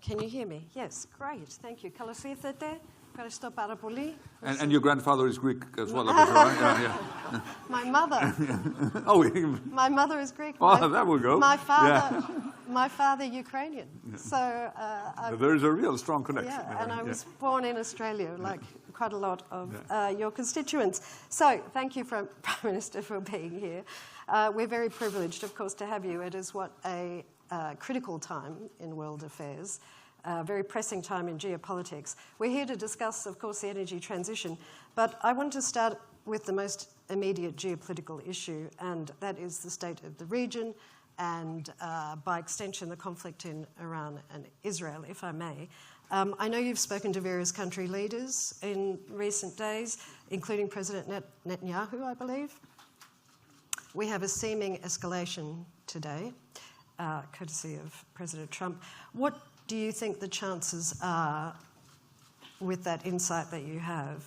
Can you hear me? Yes, great. Thank you. Καλώς ήρθατε. Ευχαριστώ πάρα πολύ. And your grandfather is Greek as well, right? Yeah. My mother. Oh, my mother is Greek. Oh, that will go. My father Ukrainian. So there is a real strong connection. Yeah, and I was born in Australia, like quite a lot of your constituents. So thank you, Prime Minister, for being here. We're very privileged, of course, to have you. It is what a critical time in world affairs. A very pressing time in geopolitics. We're here to discuss, of course, the energy transition, but I want to start with the most immediate geopolitical issue, and that is the state of the region and, by extension, the conflict in Iran and Israel, if I may. I know you've spoken to various country leaders in recent days, including President Netanyahu, I believe. We have a seeming escalation today, courtesy of President Trump. What do you think the chances are, with that insight that you have,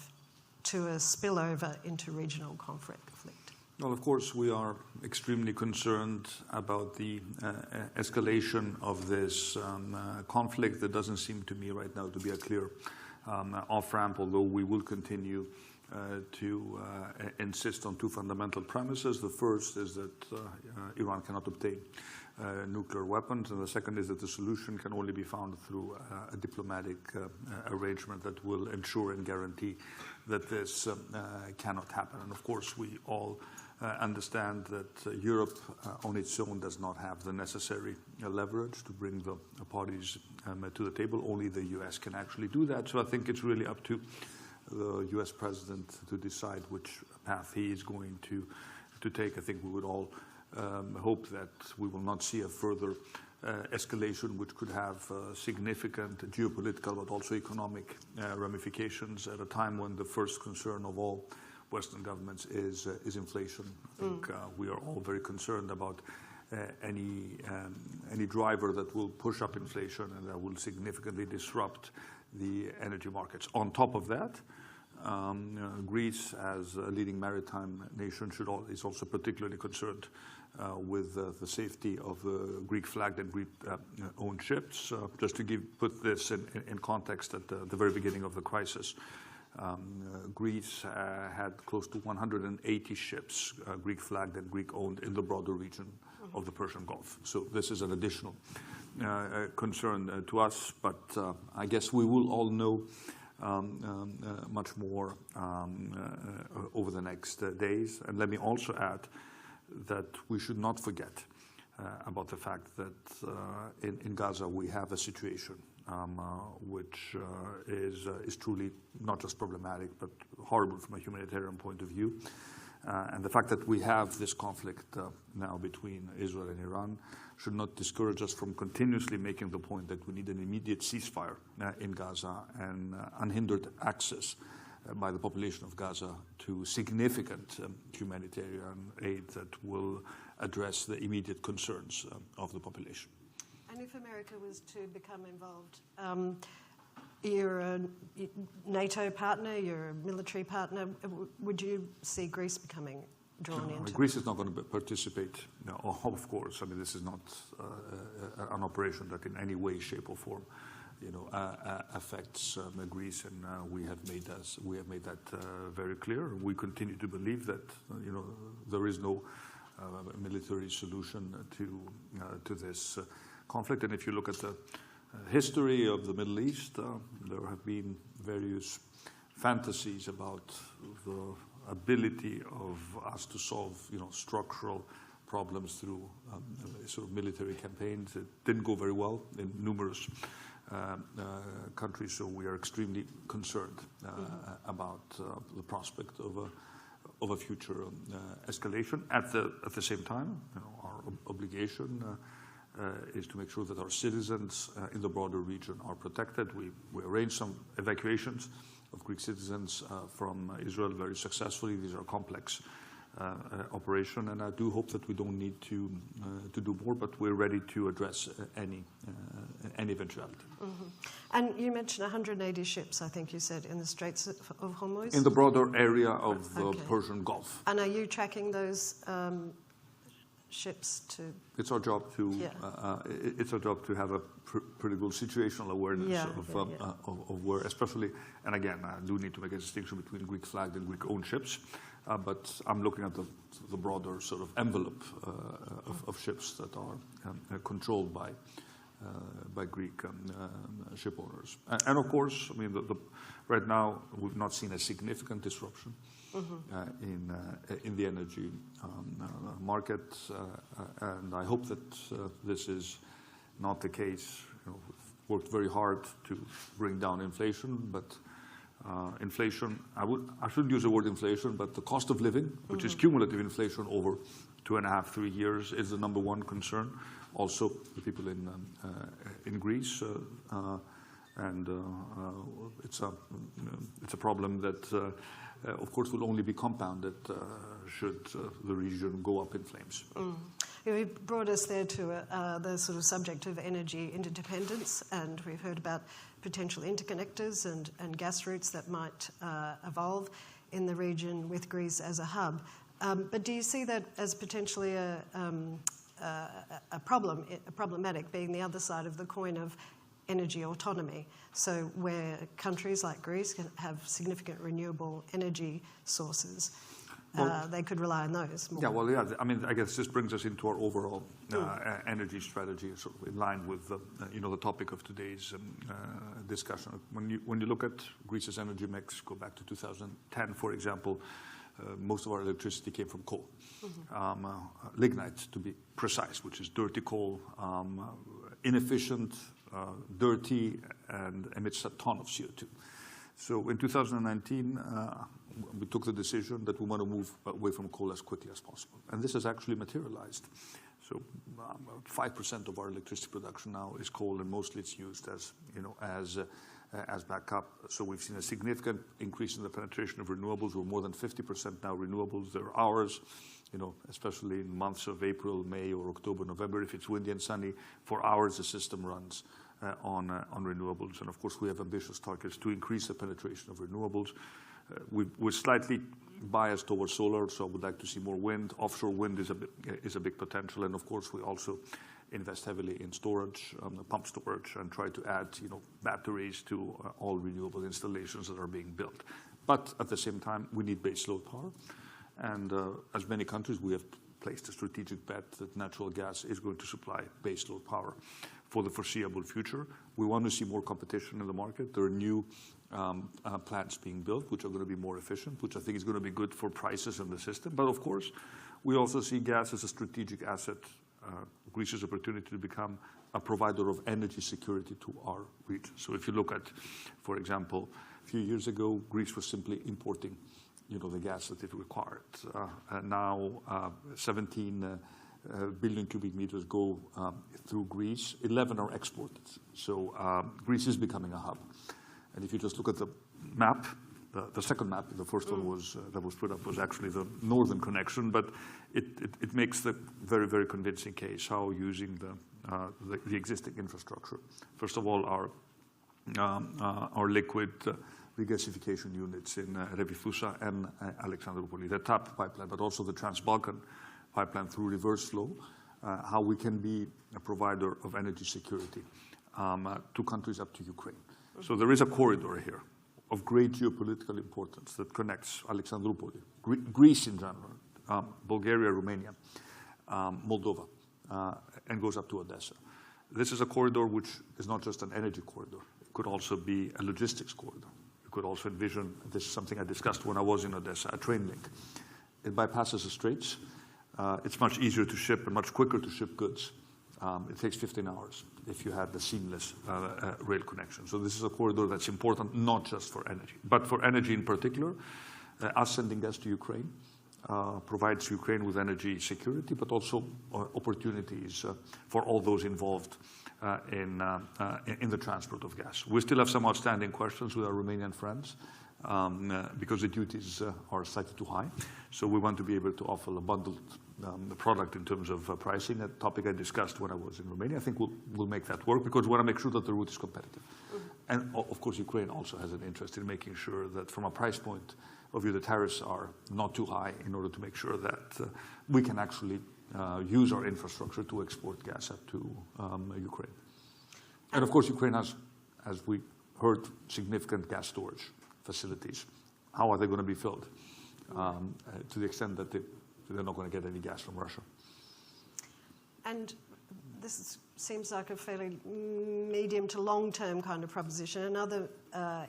to a spillover into regional conflict? Well, of course, we are extremely concerned about the escalation of this conflict. There doesn't seem to me right now to be a clear off-ramp, although we will continue to insist on two fundamental premises. The first is that Iran cannot obtain nuclear weapons, and the second is that the solution can only be found through a diplomatic arrangement that will ensure and guarantee that this cannot happen. And of course, we all understand that Europe on its own does not have the necessary leverage to bring the parties to the table. Only the US can actually do that. So I think it's really up to the US president to decide which path he is going to take. I think we would all hope that we will not see a further escalation which could have significant geopolitical but also economic ramifications at a time when the first concern of all Western governments is inflation. I think we are all very concerned about any driver that will push up inflation and that will significantly disrupt the energy markets. On top of that, Greece, as a leading maritime nation, is also particularly concerned with the safety of the Greek-flagged and Greek-owned ships. Just to put this in context, at the very beginning of the crisis, Greece had close to 180 ships, Greek-flagged and Greek-owned, in the broader region of the Persian Gulf. So this is an additional concern to us, but I guess we will all know much more over the next days. And let me also add that we should not forget about the fact that in Gaza we have a situation which is truly not just problematic but horrible from a humanitarian point of view. And the fact that we have this conflict now between Israel and Iran should not discourage us from continuously making the point that we need an immediate ceasefire in Gaza and unhindered access by the population of Gaza to significant humanitarian aid that will address the immediate concerns of the population. And if America was to become involved, you're a NATO partner, you're a military partner, would you see Greece becoming drawn into? Greece is not going to participate, no, of course. I mean, this is not an operation that in any way, shape or form affects Greece, and we have made that very clear. We continue to believe that there is no military solution to this conflict. And if you look at the history of the Middle East, there have been various fantasies about the ability of us to solve structural problems through sort of military campaigns. It didn't go very well in numerous countries, so we are extremely concerned about the prospect of a future escalation. At the same time, our obligation is to make sure that our citizens in the broader region are protected. We arranged some evacuations of Greek citizens from Israel very successfully. These are complex operation, and I do hope that we don't need to do more, but we're ready to address any eventuality. Mm-hmm. And you mentioned 180 ships, I think you said, in the Straits of Hormuz? In the broader area of the Persian Gulf. And are you tracking those ships to... It's our job to have a pretty good situational awareness of where, especially, and again, I do need to make a distinction between Greek-flagged and Greek-owned ships, but I'm looking at the broader sort of envelope of ships that are controlled by Greek ship owners. And of course, I mean, right now we've not seen a significant disruption in the energy market, and I hope that this is not the case. You know, we've worked very hard to bring down inflation, but inflation, I shouldn't use the word inflation, but the cost of living, which is cumulative inflation over 2.5, 3 years, is the number one concern. Also, the people in Greece, and it's a problem that, of course, will only be compounded should the region go up in flames. You brought us there to the sort of subject of energy interdependence, and we've heard about potential interconnectors and gas routes that might evolve in the region with Greece as a hub. But do you see that as potentially a problematic, being the other side of the coin of energy autonomy? So where countries like Greece can have significant renewable energy sources, they could rely on those more. Yeah, well, yeah. I mean, I guess this brings us into our overall energy strategy, sort of in line with the topic of today's discussion. When you look at Greece's energy mix, go back to 2010, for example, most of our electricity came from coal, lignite to be precise, which is dirty coal, inefficient, dirty, and emits a ton of CO2. So in 2019, we took the decision that we want to move away from coal as quickly as possible. And this has actually materialized. So 5% of our electricity production now is coal, and mostly it's used as backup. So we've seen a significant increase in the penetration of renewables. We're more than 50% now renewables. There are hours, especially in months of April, May, or October, November, if it's windy and sunny, for hours the system runs on renewables. And of course, we have ambitious targets to increase the penetration of renewables. We're slightly biased towards solar, so I would like to see more wind. Offshore wind is a big potential, and of course, we also invest heavily in storage, pump storage, and try to add, batteries to all renewable installations that are being built. But at the same time, we need base load power, and as many countries, we have placed a strategic bet that natural gas is going to supply base load power for the foreseeable future. We want to see more competition in the market. There are new plants being built, which are going to be more efficient, which I think is going to be good for prices in the system. But of course, we also see gas as a strategic asset. Greece's opportunity to become a provider of energy security to our region. So if you look at, for example, a few years ago, Greece was simply importing, the gas that it required. And now 17 billion cubic meters go through Greece. 11 are exported. So Greece is becoming a hub. And if you just look at the map, the second map, the first one that was put up was actually the northern connection, but it makes the very, very convincing case how using the existing infrastructure. First of all, our liquid regasification units in Revithousa and Alexandroupoli, the TAP pipeline, but also the Trans-Balkan pipeline through reverse flow, how we can be a provider of energy security to countries up to Ukraine. So there is a corridor here of great geopolitical importance that connects Alexandroupoli, Greece in general, Bulgaria, Romania, Moldova, and goes up to Odessa. This is a corridor which is not just an energy corridor. It could also be a logistics corridor. You could also envision, this is something I discussed when I was in Odessa, a train link. It bypasses the straits. It's much easier to ship and much quicker to ship goods. It takes 15 hours if you have the seamless rail connection. So this is a corridor that's important not just for energy, but for energy in particular. Us sending gas to Ukraine provides Ukraine with energy security, but also opportunities for all those involved in the transport of gas. We still have some outstanding questions with our Romanian friends because the duties are slightly too high. So we want to be able to offer a bundled product in terms of pricing, a topic I discussed when I was in Romania. I think we'll make that work because we want to make sure that the route is competitive. And of course, Ukraine also has an interest in making sure that from a price point of view, the tariffs are not too high in order to make sure that we can actually use our infrastructure to export gas up to Ukraine. And of course, Ukraine has, as we heard, significant gas storage facilities. How are they going to be filled? To the extent that they're not going to get any gas from Russia. And this seems like a fairly medium to long-term kind of proposition. Another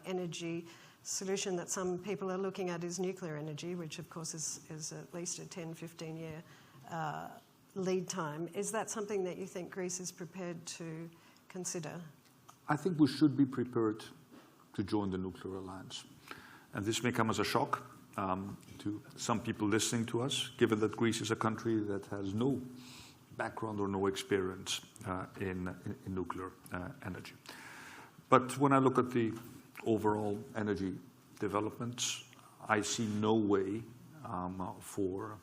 energy solution that some people are looking at is nuclear energy, which of course is at least a 10, 15-year lead time. Is that something that you think Greece is prepared to consider? I think we should be prepared to join the nuclear alliance. And this may come as a shock to some people listening to us, given that Greece is a country that has no background or no experience in nuclear energy. But when I look at the overall energy developments, I see no way for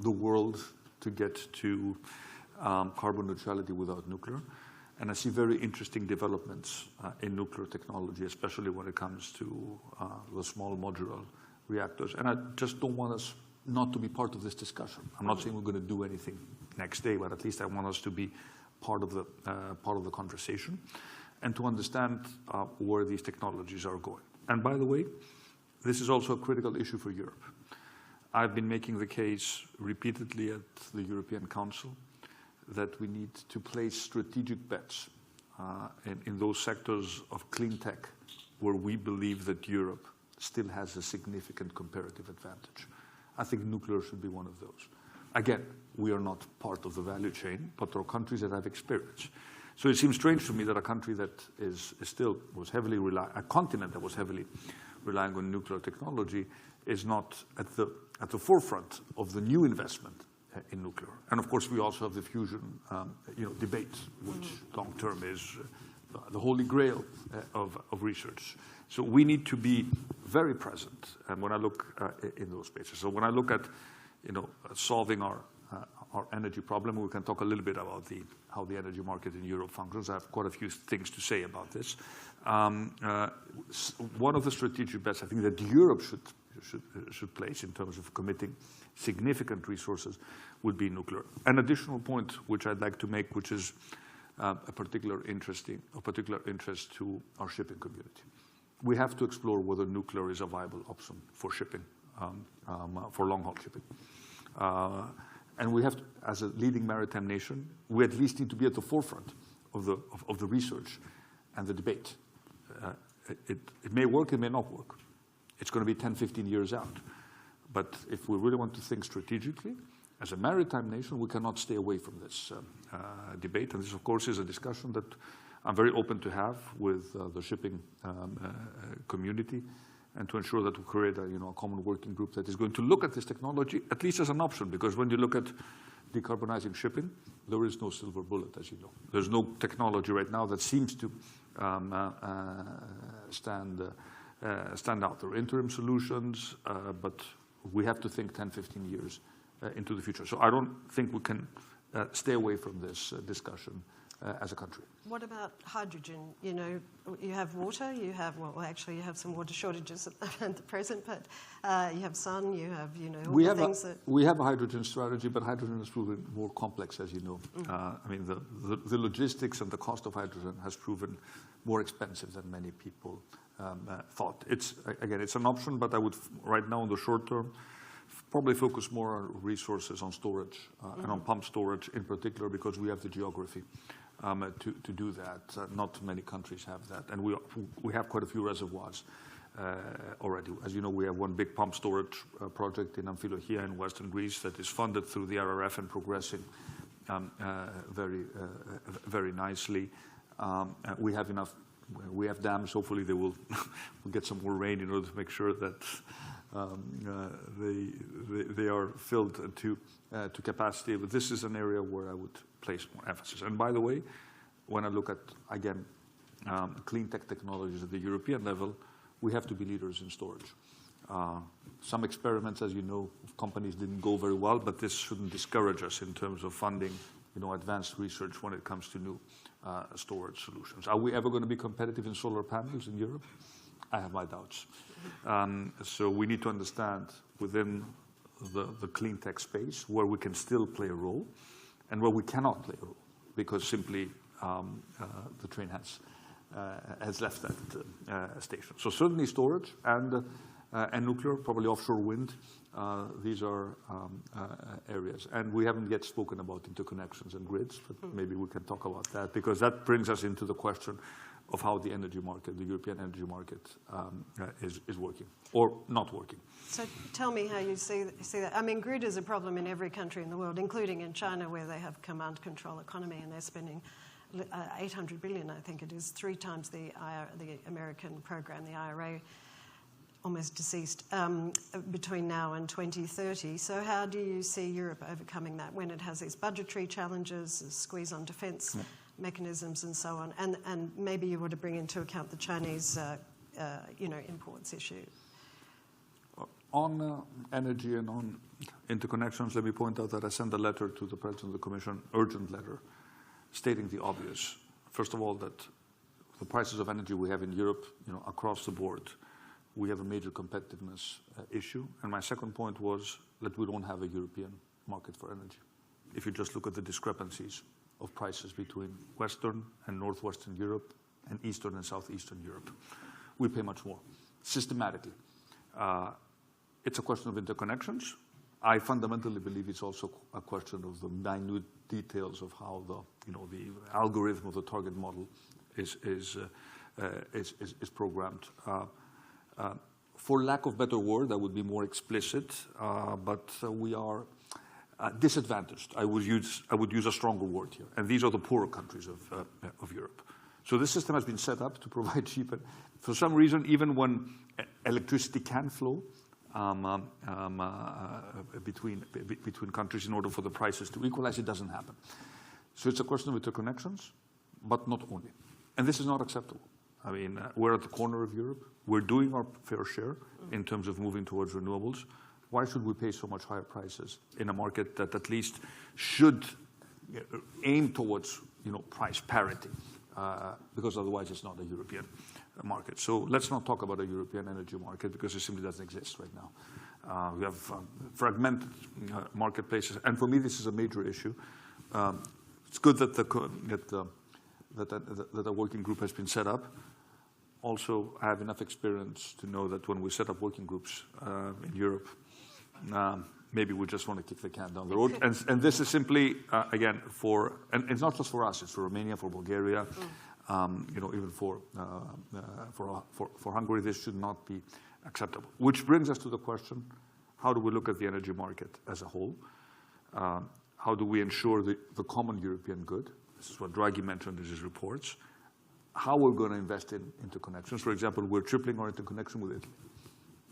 the world to get to carbon neutrality without nuclear. And I see very interesting developments in nuclear technology, especially when it comes to the small modular reactors. And I just don't want us not to be part of this discussion. I'm not saying we're going to do anything next day, but at least I want us to be part of the conversation and to understand where these technologies are going. And by the way, this is also a critical issue for Europe. I've been making the case repeatedly at the European Council that we need to place strategic bets in those sectors of clean tech where we believe that Europe still has a significant comparative advantage. I think nuclear should be one of those. Again, we are not part of the value chain, but there are countries that have experience. So it seems strange to me that a country that was heavily a continent that was heavily relying on nuclear technology is not at the forefront of the new investment in nuclear. And of course, we also have the fusion debate, which long term is the holy grail of research. So we need to be very present. And when I look in those spaces, so when I look at solving our energy problem, we can talk a little bit about how the energy market in Europe functions. I have quite a few things to say about this. One of the strategic bets I think that Europe should place in terms of committing significant resources would be nuclear. An additional point which I'd like to make, which is of particular interest to our shipping community. We have to explore whether nuclear is a viable option for shipping, for long-haul shipping. And we have to, as a leading maritime nation, we at least need to be at the forefront of the research and the debate. It may work, it may not work. It's going to be 10, 15 years out. But if we really want to think strategically, as a maritime nation, we cannot stay away from this debate. And this, of course, is a discussion that I'm very open to have with the shipping community and to ensure that we create a common working group that is going to look at this technology, at least as an option. Because when you look at decarbonizing shipping, there is no silver bullet, as you know. There's no technology right now that seems to stand out. There are interim solutions, but we have to think 10, 15 years into the future. So I don't think we can stay away from this discussion as a country. What about hydrogen? You have water, you have some water shortages at the present, but you have sun, you have, We have a hydrogen strategy, but hydrogen has proven more complex, as you know. I mean, the logistics and the cost of hydrogen has proven more expensive than many people thought. It's an option, but I would, right now in the short term, probably focus more on resources on storage and on pump storage in particular, because we have the geography to do that. Not many countries have that. And we have quite a few reservoirs already. As you know, we have one big pump storage project in Amphilohia in western Greece that is funded through the RRF and progressing very nicely. We have enough. We have dams. Hopefully, they will we'll get some more rain in order to make sure that they are filled to capacity. But this is an area where I would place more emphasis. And by the way, when I look at, again, clean tech technologies at the European level, we have to be leaders in storage. Some experiments, as you know, of companies didn't go very well, but this shouldn't discourage us in terms of funding, advanced research when it comes to new storage solutions. Are we ever going to be competitive in solar panels in Europe? I have my doubts. So we need to understand within the clean tech space where we can still play a role and where we cannot play a role because simply the train has left that station. So certainly storage and nuclear, probably offshore wind, these are areas. And we haven't yet spoken about interconnections and grids, but maybe we can talk about that because that brings us into the question of how the energy market, the European energy market, is working or not working. So tell me how you see that. I mean, grid is a problem in every country in the world, including in China, where they have command control economy and they're spending 800 billion, I think it is, 3 times the American program, the IRA, almost deceased, between now and 2030. So how do you see Europe overcoming that when it has these budgetary challenges, a squeeze on defence mechanisms and so on, and maybe you want to bring into account the Chinese imports issue? On energy and on interconnections, let me point out that I sent a letter to the President of the Commission, urgent letter, stating the obvious. First of all, that the prices of energy we have in Europe, across the board, we have a major competitiveness issue. And my second point was that we don't have a European market for energy. If you just look at the discrepancies of prices between Western and Northwestern Europe and Eastern and Southeastern Europe, we pay much more, systematically. It's a question of interconnections. I fundamentally believe it's also a question of the minute details of how the algorithm of the target model is programmed. For lack of better word, I would be more explicit, but we are disadvantaged. I would use a stronger word here, and these are the poorer countries of Europe. So this system has been set up to provide cheap. For some reason, even when electricity can flow between countries in order for the prices to equalize, it doesn't happen. So it's a question of interconnections, but not only. And this is not acceptable. I mean, we're at the corner of Europe. We're doing our fair share in terms of moving towards renewables. Why should we pay so much higher prices in a market that at least should aim towards, price parity? Because otherwise it's not a European market. So let's not talk about a European energy market because it simply doesn't exist right now. We have fragmented marketplaces. And for me, this is a major issue. It's good that that a working group has been set up. Also, I have enough experience to know that when we set up working groups in Europe, maybe we just want to kick the can down the road. And this is simply, again, and it's not just for us, it's for Romania, for Bulgaria, even for Hungary, this should not be acceptable. Which brings us to the question, how do we look at the energy market as a whole? How do we ensure the common European good? This is what Draghi mentioned in his reports. How we're going to invest in interconnections. For example, we're tripling our interconnection with Italy.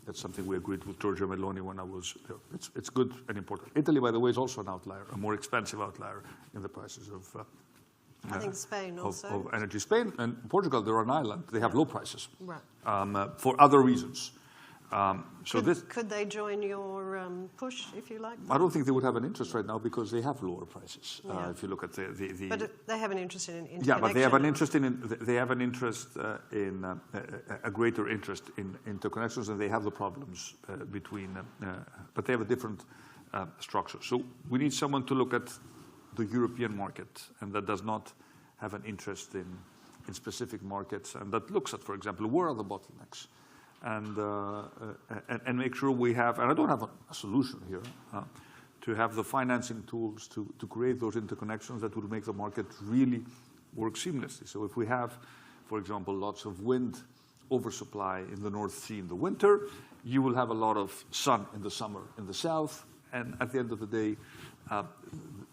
That's something we agreed with Giorgia Meloni when I was there. It's good and important. Italy, by the way, is also an outlier, a more expensive outlier in the prices of I think Spain also. Of energy. Spain and Portugal, they're an island. They have low prices for other reasons. Could they join your push, if you like? I don't think they would have an interest right now because they have lower prices. If you look at the But they have an interest in interconnection. Yeah, but they have an interest in a greater interest in interconnections, and they have the problems between. But they have a different structure. So we need someone to look at the European market, and that does not have an interest in specific markets, and that looks at, for example, where are the bottlenecks. And make sure we have, and I don't have a solution here, to have the financing tools to create those interconnections that would make the market really work seamlessly. So if we have, for example, lots of wind oversupply in the North Sea in the winter, you will have a lot of sun in the summer in the south, and at the end of the day,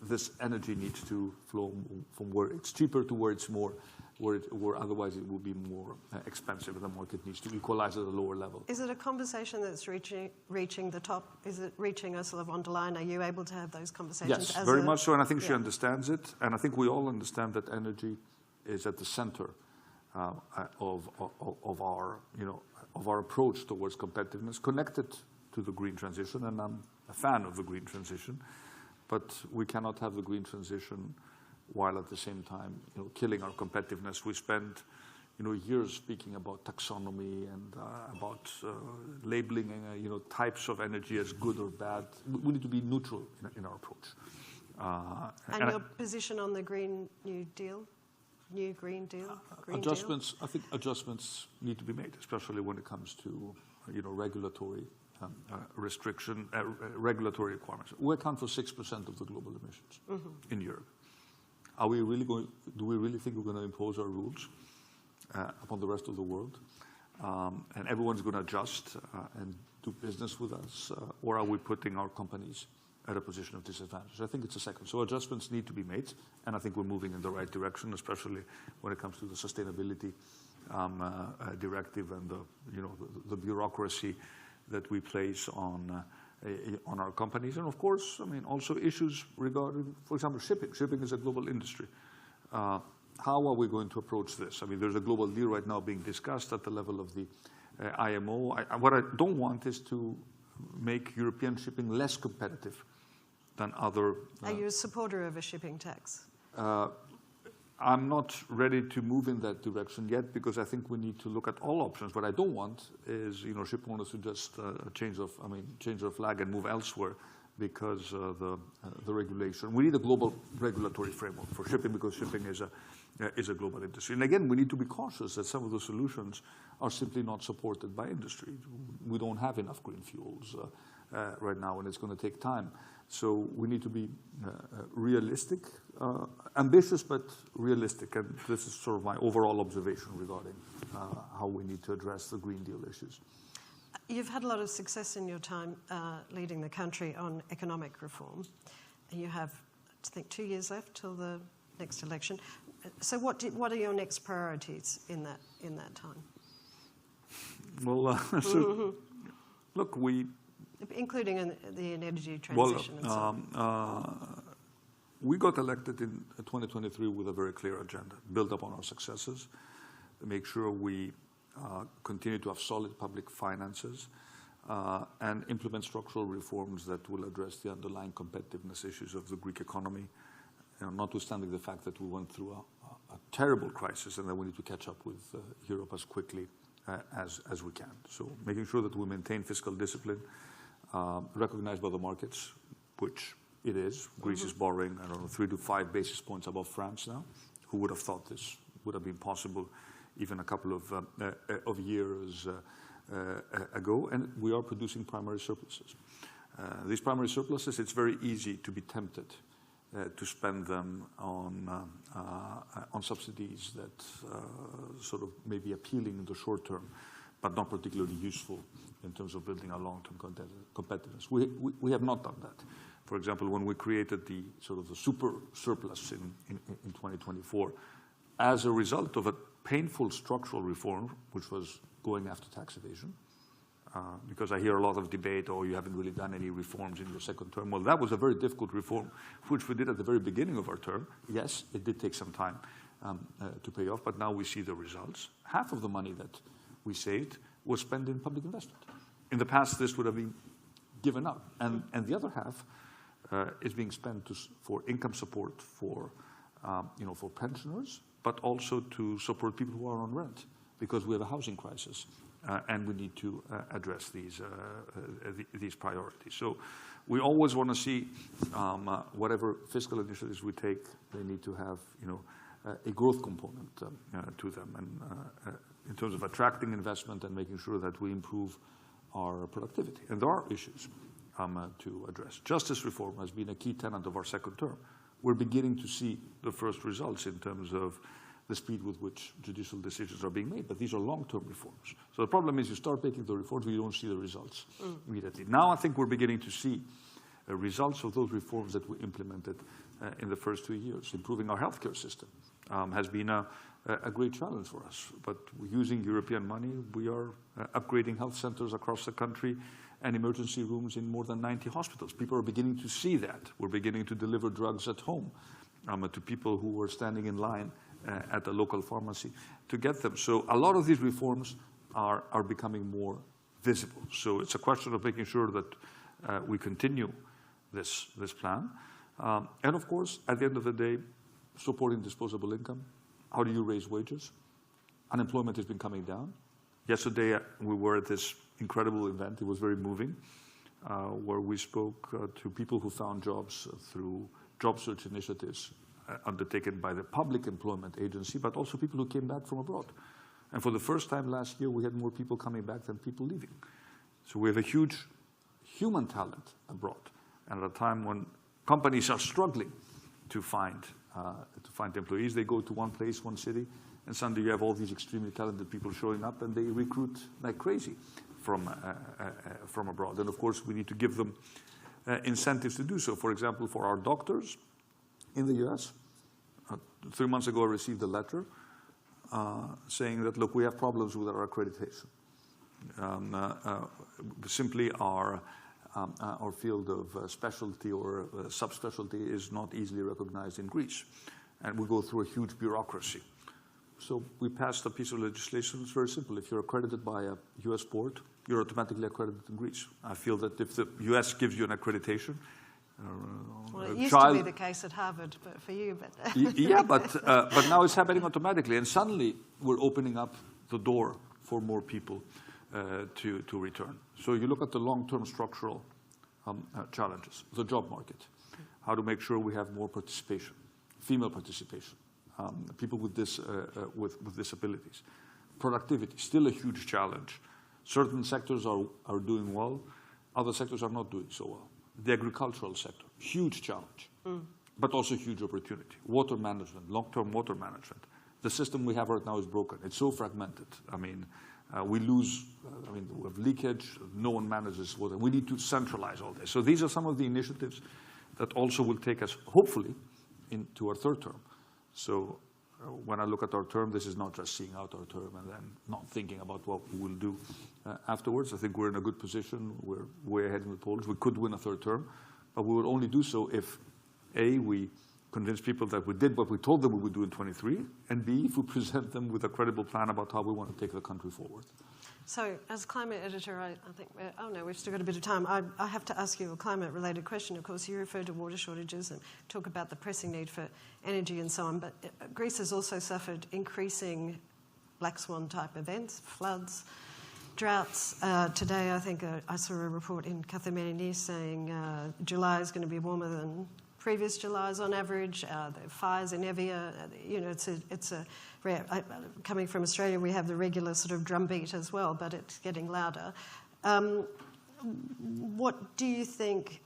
this energy needs to flow from where it's cheaper to where it's more where otherwise it will be more expensive, and the market needs to equalize at a lower level. Is it a conversation that's reaching the top? Is it reaching Ursula von der Leyen? Are you able to have those conversations? Yes, very much so, and I think she understands it, and I think we all understand that energy is at the center of our approach towards competitiveness, connected to the green transition, and I'm a fan of the green transition, but we cannot have the green transition while at the same time, killing our competitiveness. We spend, years speaking about taxonomy and about labeling, types of energy as good or bad. We need to be neutral in our approach. And your position on the Green New Deal? New Green Deal? Adjustments. I think adjustments need to be made, especially when it comes to regulatory regulatory requirements. We account for 6% of the global emissions in Europe. Do we really think we're going to impose our rules upon the rest of the world, and everyone's going to adjust and do business with us, or are we putting our companies at a position of disadvantage? I think it's a second. So adjustments need to be made, and I think we're moving in the right direction, especially when it comes to the sustainability directive and the bureaucracy that we place on our companies. And of course, also issues regarding, for example, shipping. Shipping is a global industry. How are we going to approach this? There's a global deal right now being discussed at the level of the IMO. What I don't want is to make European shipping less competitive than other. Are you a supporter of a shipping tax? I'm not ready to move in that direction yet, because I think we need to look at all options. What I don't want is, ship owners to just change their flag and move elsewhere because the regulation. We need a global regulatory framework for shipping, because shipping is a global industry. And again, we need to be cautious that some of the solutions are simply not supported by industry. We don't have enough green fuels right now, and it's going to take time. So we need to be realistic, ambitious but realistic, and this is sort of my overall observation regarding how we need to address the Green Deal issues. You've had a lot of success in your time leading the country on economic reform, and you have, I think, 2 years left till the next election. So what are your next priorities in that time? Well, look, including the energy transition and so on. We got elected in 2023 with a very clear agenda, build up on our successes, make sure we continue to have solid public finances, and implement structural reforms that will address the underlying competitiveness issues of the Greek economy, notwithstanding the fact that we went through a terrible crisis and that we need to catch up with Europe as quickly as we can. So making sure that we maintain fiscal discipline, recognized by the markets, which it is. Greece is borrowing, 3 to 5 basis points above France now. Who would have thought this would have been possible even a couple of years ago? And we are producing primary surpluses. These primary surpluses, it's very easy to be tempted to spend them on subsidies that sort of may be appealing in the short term, but not particularly useful in terms of building our long-term competitiveness. We have not done that. For example, when we created the super surplus in 2024, as a result of a painful structural reform, which was going after tax evasion, because I hear a lot of debate, you haven't really done any reforms in your second term. Well, that was a very difficult reform, which we did at the very beginning of our term. Yes, it did take some time to pay off, but now we see the results. Half of the money that we saved was spent in public investment. In the past, this would have been given up. And the other half is being spent for income support for pensioners, but also to support people who are on rent, because we have a housing crisis, and we need to address these priorities. So we always want to see whatever fiscal initiatives we take, they need to have a growth component to them, and in terms of attracting investment and making sure that we improve our productivity. And there are issues to address. Justice reform has been a key tenet of our second term. We're beginning to see the first results in terms of the speed with which judicial decisions are being made, but these are long-term reforms. So the problem is you start making the reforms, but you don't see the results immediately. Now I think we're beginning to see results of those reforms that we implemented in the first 2 years. Improving our healthcare system has been a great challenge for us, but using European money, we are upgrading health centers across the country and emergency rooms in more than 90 hospitals. People are beginning to see that. We're beginning to deliver drugs at home to people who were standing in line at the local pharmacy to get them. So a lot of these reforms are becoming more visible. So it's a question of making sure that we continue this plan. And of course, at the end of the day, supporting disposable income. How do you raise wages? unemployment has been coming down. Yesterday, we were at this incredible event. It was very moving, where we spoke to people who found jobs through job search initiatives undertaken by the Public Employment Agency, but also people who came back from abroad. And for the first time last year, we had more people coming back than people leaving. So we have a huge human talent abroad. And at a time when companies are struggling to find employees, they go to one place, one city, and suddenly you have all these extremely talented people showing up, and they recruit like crazy from abroad. And of course, we need to give them incentives to do so. For example, for our doctors in the US, 3 months ago I received a letter saying that, look, we have problems with our accreditation. Simply our field of specialty or subspecialty is not easily recognized in Greece. And we go through a huge bureaucracy. So we passed a piece of legislation. It's very simple. If you're accredited by a US board, you're automatically accredited in Greece. I feel that if the US gives you an accreditation, well, it used to be the case at Harvard, but for you, but yeah, but now it's happening automatically, and suddenly we're opening up the door for more people to return. So you look at the long-term structural challenges, the job market, how to make sure we have more participation, female participation, people with disabilities, productivity, still a huge challenge. Certain sectors are doing well, other sectors are not doing so well. The agricultural sector, huge challenge, but also huge opportunity. Water management, long-term water management. The system we have right now is broken. It's so fragmented. I mean, we lose, we have leakage, no one manages water. We need to centralize all this. So these are some of the initiatives that also will take us, hopefully, into our third term. So when I look at our term, this is not just seeing out our term and then not thinking about what we will do afterwards. I think we're in a good position. We're way ahead in the polls. We could win a third term, but we will only do so if, A, we convince people that we did what we told them we would do in 23, and B, if we present them with a credible plan about how we want to take the country forward. So, as climate editor, I think, oh no, we've still got a bit of time. I have to ask you a climate-related question. Of course, you refer to water shortages and talk about the pressing need for energy and so on, but Greece has also suffered increasing black swan type events, floods, droughts. Today, I think I saw a report in Kathimerini saying July is going to be warmer than previous Julys on average. The fires in Evia, it's a rare. Coming from Australia, we have the regular sort of drumbeat as well, but it's getting louder. What do you think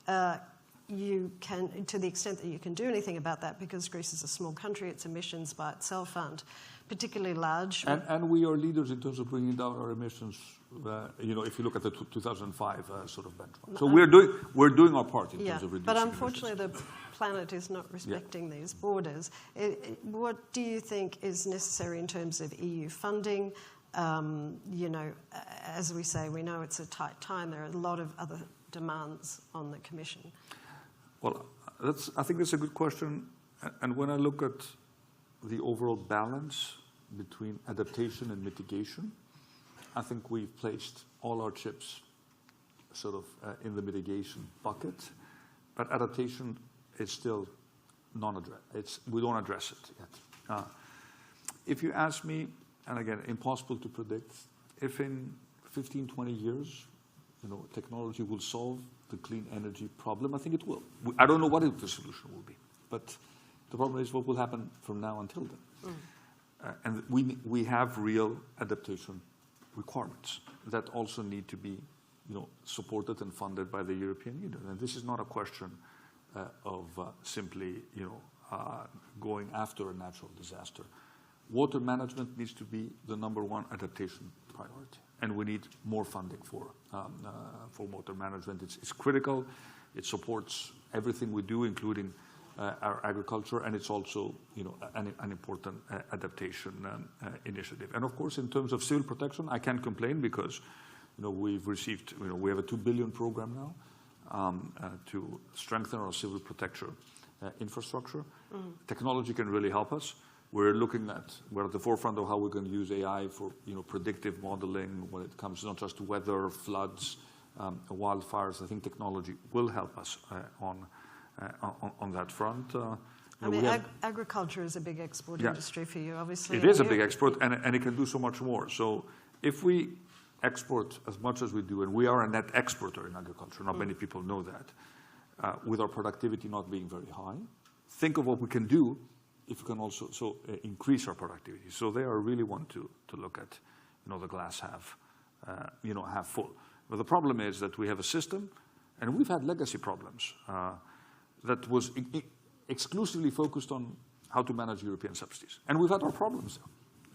you can, to the extent that you can do anything about that, because Greece is a small country, its emissions by itself aren't particularly large. And we are leaders in terms of bringing down our emissions, if you look at the 2005 sort of benchmark. So we're doing our part in terms of reducing but unfortunately emissions. The planet is not respecting these borders. What do you think is necessary in terms of EU funding? As we say, we know it's a tight time. There are a lot of other demands on the Commission. Well, I think that's a good question. And when I look at the overall balance between adaptation and mitigation, I think we've placed all our chips sort of in the mitigation bucket, but adaptation is still non-addressed. We don't address it yet. If you ask me, and again, impossible to predict, if in 15, 20 years, technology will solve the clean energy problem, I think it will. I don't know what the solution will be, but the problem is what will happen from now until then. And we have real adaptation requirements that also need to be supported and funded by the European Union. And this is not a question of simply going after a natural disaster. Water management needs to be the #1 adaptation priority. And we need more funding for water management. It's critical. It supports everything we do, including our agriculture, and it's also an important adaptation initiative. And of course, in terms of civil protection, I can't complain because we've received, we have a $2 billion program now to strengthen our civil protection infrastructure. Technology can really help us. We're at the forefront of how we're going to use AI for predictive modeling when it comes not just to weather, floods, wildfires. I think technology will help us on that front. I mean, agriculture is a big export industry for you, obviously. It is a big export, and it can do so much more. So if we export as much as we do, and we are a net exporter in agriculture, not many people know that, with our productivity not being very high, think of what we can do if we can also increase our productivity. So there I really want to look at, the glass half full. But the problem is that we have a system, and we've had legacy problems, that was exclusively focused on how to manage European subsidies. And we've had our problems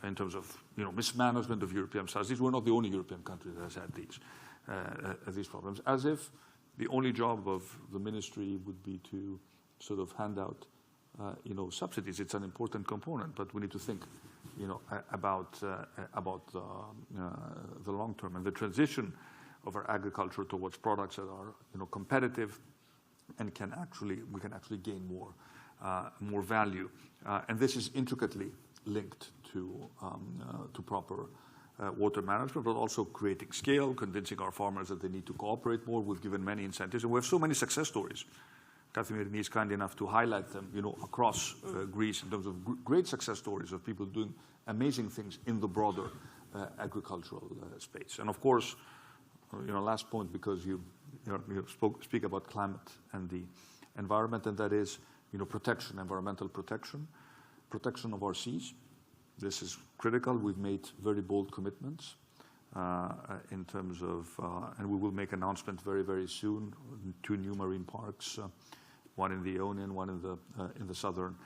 in terms of mismanagement of European subsidies. We're not the only European country that has had these problems, as if the only job of the ministry would be to sort of hand out subsidies. It's an important component, but we need to think about the long term and the transition of our agriculture towards products that are competitive and we can actually gain more value. And this is intricately linked to proper water management, but also creating scale, convincing our farmers that they need to cooperate more. We've given many incentives, and we have so many success stories. Kathimerini is kind enough to highlight them, across Greece in terms of great success stories of people doing amazing things in the broader agricultural space. And of course, last point, because you speak about climate and the environment, and that is, protection, environmental protection of our seas. This is critical. We've made very bold commitments in terms of, and we will make announcements very, very soon. 2 new marine parks, one in the Ionian, one in the southern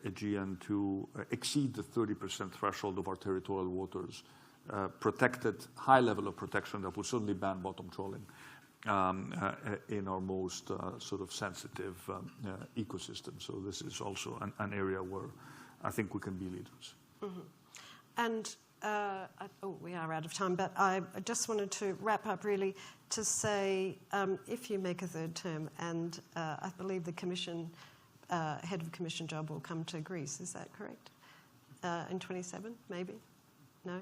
Aegean, to exceed the 30% threshold of our territorial waters, protected, high level of protection that will certainly ban bottom trawling in our most sort of sensitive ecosystem. So this is also an area where I think we can be leaders. Mm-hmm. And we are out of time, but I just wanted to wrap up really to say, if you make a third term, and I believe the commission, head of commission job will come to Greece, is that correct? In 27, maybe? No?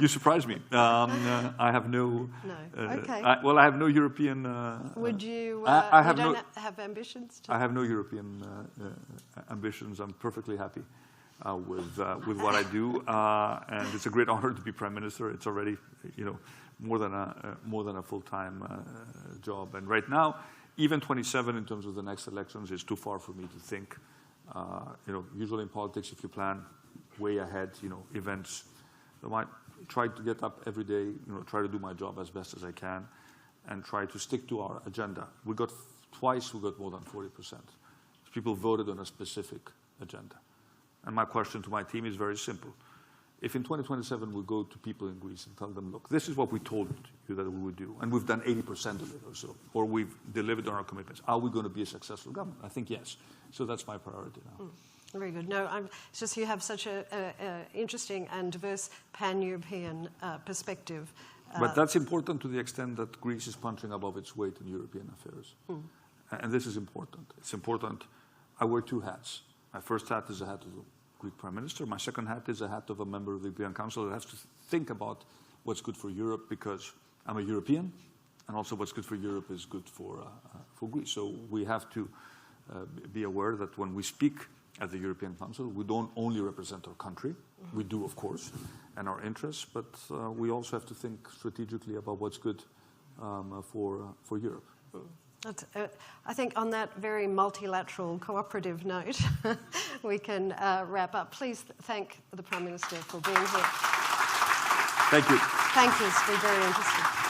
You surprise me. I have no... No, okay. I have no European... Would you... have don't have ambitions? I have no European ambitions. I'm perfectly happy with what I do, and it's a great honor to be Prime Minister. It's already, more than a full-time job. And right now, even 27 in terms of the next elections is too far for me to think. Usually in politics, if you plan way ahead, events, I might try to get up every day, try to do my job as best as I can, and try to stick to our agenda. We got more than 40%. People voted on a specific agenda. And my question to my team is very simple. If in 2027 we go to people in Greece and tell them, look, this is what we told you that we would do, and we've done 80% of it or so, or we've delivered on our commitments, are we going to be a successful government? I think yes. So that's my priority now. Very good. No, it's just you have such an interesting and diverse pan-European perspective. But that's important to the extent that Greece is punching above its weight in European affairs. And this is important. It's important. I wear 2 hats. My first hat is a hat of the Greek Prime Minister. My second hat is a hat of a member of the European Council that has to think about what's good for Europe, because I'm a European, and also what's good for Europe is good for Greece. So we have to be aware that when we speak at the European Council, we don't only represent our country. We do, of course, and our interests, but we also have to think strategically about what's good for Europe. I think on that very multilateral, cooperative note, we can wrap up. Please thank the Prime Minister for being here. Thank you. Thank you. It's been very interesting.